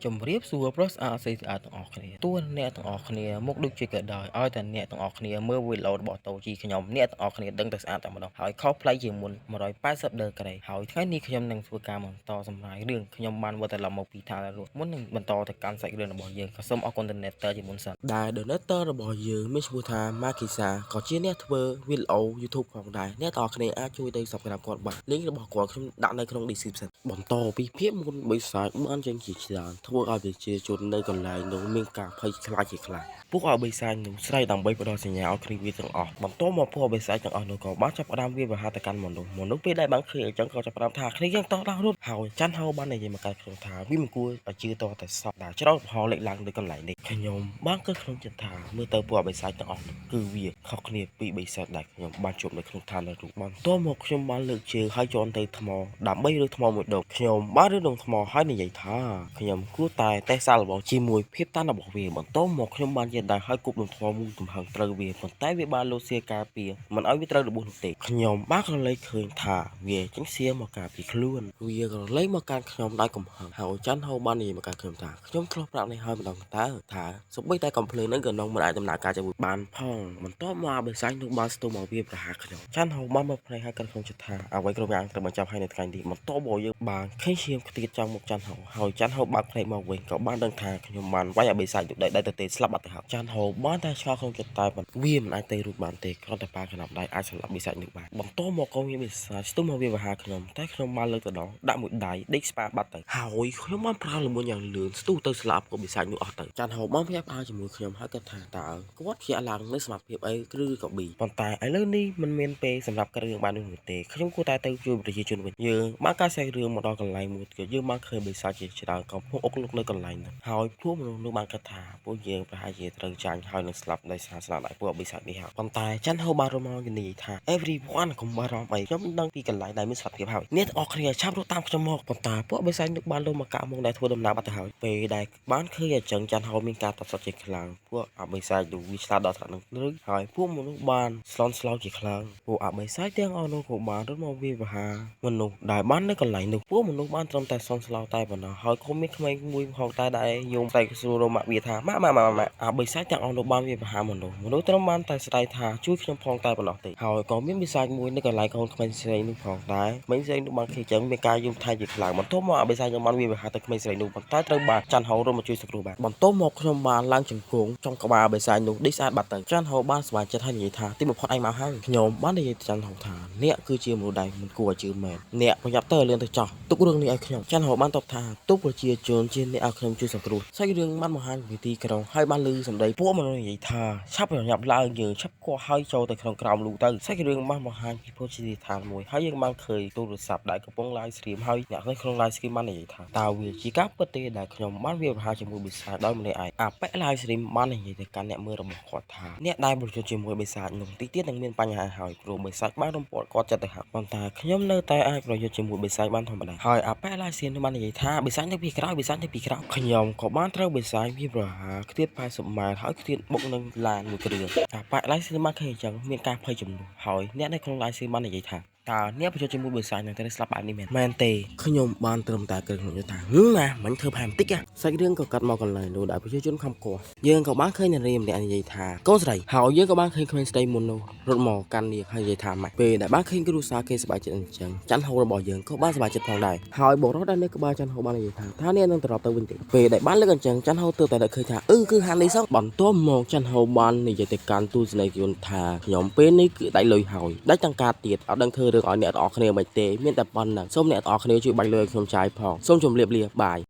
ជំរាបសួរប្រុសស្អាតស្រីស្អាតទាំងអស់គ្នាតួអ្នកទាំងអស់គ្នាមកដូចជាក៏ដោយឲ្យតែអ្នកទាំងអស់គ្នាមើលវីដេអូរបស់តូជីខ្ញុំអ្នកទាំងអស់គ្នាដឹងតែស្អាតតែម្ដងហើយខុសប្លែកជាងមុន180ដឺក្រេហើយថ្ងៃនេះខ្ញុំនឹងធ្វើការបន្តសម្រាយរឿងខ្ញុំបានវិលត្រឡប់មកពីឋានរស់មុននឹងបន្តទៅកាន់សាច់រឿងរបស់យើងក៏សូមអរគុណដល់ Donator ជាមុនសិនដែល Donator របស់យើងមានឈ្មោះថា Makisa ក៏ជាអ្នកធ្វើវីដេអូ YouTube ផងដែរអ្នកទាំងអស់គ្នាអាចជួយទៅ Subscribe គាត់បាន link របស់គាត់ខ្ញុំដាក់នៅក្នុង description បន្តពីភាពមុនបិសាចបានចេញជាច្រើនធ្វើឲ្យប្រជាជននៅកន្លែងនោះមានការភ័យខ្លាចជាខ្លាំងពួកអបិសាចនោះស្រែកដើម្បីផ្ដល់សញ្ញាឲ្យគ្នាវាទាំងអស់បន្ទាប់មកពួកអបិសាចទាំងអស់នោះក៏បានចាប់ផ្ដើមវាយប្រហារទៅកាន់មនុស្សពេលដែលបានឃើញអញ្ចឹងក៏ចាប់ផ្ដើមថាគ្នាយើងតោះដល់រត់ហើយច័ន្ទហៅបាននិយាយមកកាត់ខ្ញុំថាវាមិនគួរឲ្យជឿតតែសពដែលច្រោតប្រហោលេខឡើងនៅកន្លែងនេះខ្ញុំបានគិតក្នុងចិត្តថាមើលទៅពួកអបិសាចទាំងអស់នោះគឺវាខុសគ្នាពីបិសាចដែលខ្ញុំបានជួបនៅក្នុងឋាននរកបន្ទាប់មកខ្ញុំបានលើកជើងហើយជន់ទៅថ្មដើម្បីរើថ្មមួយដុំខ្ញុំបានរើដុំថ្មហើយនិយាយថាខ្ញុំគួរតែតេស្តសាកល្បងជាមួយភាពតានរបស់វាបន្ទាប់មកខ្ញុំបានយល់ដែរហើយគប់ដុំថ្មមួយទំហឹងត្រូវវាប៉ុន្តែវាបានលោតសៀការពារមិនឲ្យវាត្រូវរបួសនោះទេខ្ញុំបានក្រឡេកឃើញថាវាចេញសៀមកការពារខ្លួនវាក្រឡេកមកកាន់ខ្ញុំដោយកំហឹងហើយច័ន្ទហៅបាននិយាយមកកាន់ខ្ញុំថាខ្ញុំឆ្លោះប្រាប់នេះហើយម្ដងតើថាសូម្បីតែកំភ្លើងនឹងក៏នឹងមិនអាចដំណើរការជាមួយបានផងបន្ទាប់មកបិសាចនោះបានស្ទុះមកវាប្រហារខ្ញុំច័ន្ទហៅបានមកផ្នែកហើយកាន់ខ្ញុំចិត្តថាអ្វីគ្រប់យ៉ាងត្រូវបញ្ចប់ហើយនៅថ្ងៃនេះបន្ទាប់មកយើងបានឃើញឈាមខ្ទាតចំមុខច័ន្ទហៅហើយច័ន្ទហៅបាក់ផ្នែកមកវិញក៏បានដឹងថាខ្ញុំបានវាយឲ្យបិសាចនោះដៃទៅទេស្លាប់បាត់ទៅហើយច័ន្ទហៅបានតែឆ្ងល់ក្នុងចិត្តតែវាមិនអាចទៅរួចបានទេគ្រាន់តែប៉ាកណ្ដាប់ដៃអាចសម្លាប់បិសាចនោះបានបន្ទាប់មកក៏មានបិសាចស្ទុះមកវាប្រហារខ្ញុំតែខ្ញុំបានលើកទៅដល់ដាក់មួយដៃដេកស្ប៉ាបាត់ទៅហើយខ្ញុំបានប្រើល្មុនយ៉ាងលឿនស្ទុះទៅស្លាប់ក៏បិសាចនោះអស់ទៅច័ន្ទហៅបានភ្ញាក់ផ្អើលជាមួយខ្ញុំហើយគាត់ថាតើគាត់ភ្ញាក់ឡើងនៅសមត្ថភាពអីឬក៏ប៊ីប៉ុន្តែឥឡូវនេះមិនមានពេលសម្រាប់រឿងបាននោះទេខ្ញុំគួរតែទៅជួយប្រជាជនវិញយើងបានកាសែករឿងមកដល់កន្លែងមួយទៀតយើងបានឃើញបិសាចជាច្រើនកំពុងអុកលុកនៅកន្លែងនោះហើយពួកមនុស្សនោះបានគិតថាពួកយើងប្រហែលជាត្រូវចាញ់ហើយនឹងស្លាប់ដោយសារស្នាដៃពួកបិសាចនេះហើយប៉ុន្តែច័ន្ទហៅបានរំលងនិយាយថា everyone កុំបារម្ភអីខ្ញុំដឹងពីកន្លែងដែលមានសុខភាពហើយអ្នកទាំងអស់គ្នាឆាប់រត់តាមខ្ញុំមកប៉ុន្តែពួកបិសាចនោះបានលុបមកកាក់មុខដែលធ្វើដំណើរបាត់ទៅហើយពេលដែលបានឃើញអញ្ចឹងច័ន្ទហៅមានការតបសុតជាខ្លាំងពួកអបិសាចនោះវាឆ្លាតដល់ថ្នាក់នឹងឬហើយពួកមនុស្សបានស្លន់ស្លោជាខ្លាំងពួកអបិសាចទាំងអស់នោះក៏បានរត់មកវាប្រហារមនុស្សដែលបាននៅកន្លែងនោះពួកមនុស្សបានត្រឹមតែស្លន់ស្លោតែប៉ុណ្ណោះហើយក៏មានក្មេងមួយផងតែដែលយំតែសួររមាក់វាថាម៉ាក់អបិសាចទាំងអស់នោះបានវាប្រហារមនុស្សត្រឹមបានតែស្ដាយថាជួយខ្ញុំផងតែប៉ុណ្ណោះទេហើយក៏មានបិសាចមួយនៅកន្លែងកូនក្មេងស្រីនោះផងដែរក្មេងស្រីនោះបានឃើញចឹងមានការយំថៃជាខ្លាំងបន្ទាប់មកអបិសាចនឹងបានវាប្រហារទៅក្មេងស្រីនោះប៉ុន្តែត្រូវបានច័ន្ទហៅរត់មកជួយសង្គ្រោះបានបន្ទាប់មកខ្ញុំបានឡើងជង្គង់trongក្បាលបិសាចនោះដេកស្អាតបាត់ទៅច័ន្ទហៅបានសប្បាយចិត្តហើយនិយាយថាទីបំផុតឯងមកហើយខ្ញុំបាននិយាយទៅច័ន្ទហៅថាអ្នកគឺជាមនុស្សដែលមិនគួរឲ្យជឿមែនអ្នកប្រញាប់ទៅលឿនទៅចោះទុករឿងនេះឲ្យខ្ញុំច័ន្ទហៅបានតបថាទុកប្រជាជនជាអ្នកឲ្យខ្ញុំជួយសង្គ្រោះសាច់រឿងបានបង្ហាញពីទីក្រុងហើយបានឮសម្ដីពួកមនុស្សនិយាយថាឆាប់ប្រញាប់ឡើងយើងឆាប់គោះហើយចូលទៅក្នុងក្រោមលូទៅសាច់រឿងបានបង្ហាញពីភោជនីយដ្ឋានមួយហើយយើងបានឃើញទូរស័ព្ទដែលកំពុង live stream ហើយអ្នកនៅក្នុង live stream បាននិយាយថាតើវាជាការពិតទេដែលខ្ញុំបានវាប្រហារជាមួយបិសាចដោយម្នាក់ឯងអាប៉ែ live stream បាននិយាយទៅកាន់អ្នកមើលរបស់គាត់ថាអ្នកដែលប្រយុទ្ធជាមួយបិសាចនោះទីទៀតនឹងមានបញ្ហាហើយព្រោះបិសាចបានរំពាត់គាត់ចិត្តទៅហើយប៉ុន្តែខ្ញុំនៅតែអាចប្រយុទ្ធជាមួយបិសាចបានធម្មតាហើយអាប៉ែ live stream បាននិយាយថាបិសាចនៅពីក្រោយខ្ញុំក៏បានត្រូវបិសាចវាប្រហារខ្ទាត80ម៉ែត្រហើយខ្ទាតបុកនឹងឡានមួយគ្រឿងអាប៉ែ live stream បានឃើញអញ្ចឹងមានការភ័យចំនួនហើយអ្នកនៅក្នុង live stream បាននិយាយថាតើអ្នកប្រយុទ្ធជាមួយបិសាចនឹងតែស្លាប់បែបនេះមែនទេខ្ញុំបានត្រឹមតែគិតក្នុងចិត្តថាណាមិនធ្វើផែនបន្តិចសាច់រឿងក៏កាត់មកកន្លែងនោះដែលប្រជាជនខំគោះយើងក៏បានឃើញនារីម្នាក់និយាយថាកូនស្រីហើយយើងក៏បានឃើញក្មេងស្រីមុននោះរត់មកកាន់នាងហើយនិយាយថាម៉េចពេលដែលបានឃើញគ្រួសារគេសប្បាយចិត្តអញ្ចឹងច័ន្ទហូររបស់យើងក៏បានសប្បាយចិត្តផងដែរហើយបុរសដែលនៅក្បែរច័ន្ទហូរបាននិយាយថានាងនឹងត្រឡប់ទៅវិញទេពេលដែលបានលើកអញ្ចឹងច័ន្ទហូរទើបតែនឹកឃើញថាគឺហានីសោះបន្ទាប់មកច័ន្ទហូរបាននិយាយទៅកាន់ទូសនីយជនថាខ្ញុំពេលនេះគឺដាច់លុយហើយដាច់ទាំងការទៀតអត់ដឹងធ្វើរឿងឲ្យអ្នកទាំងអស់គ្នាមិនទេមានតែប៉ុណ្ណឹងសូមអ្នកទាំងអស់គ្នាជួយបាញ់លុយឲ្យខ្ញុំចាយផងសូមជម្រាបលាបាយ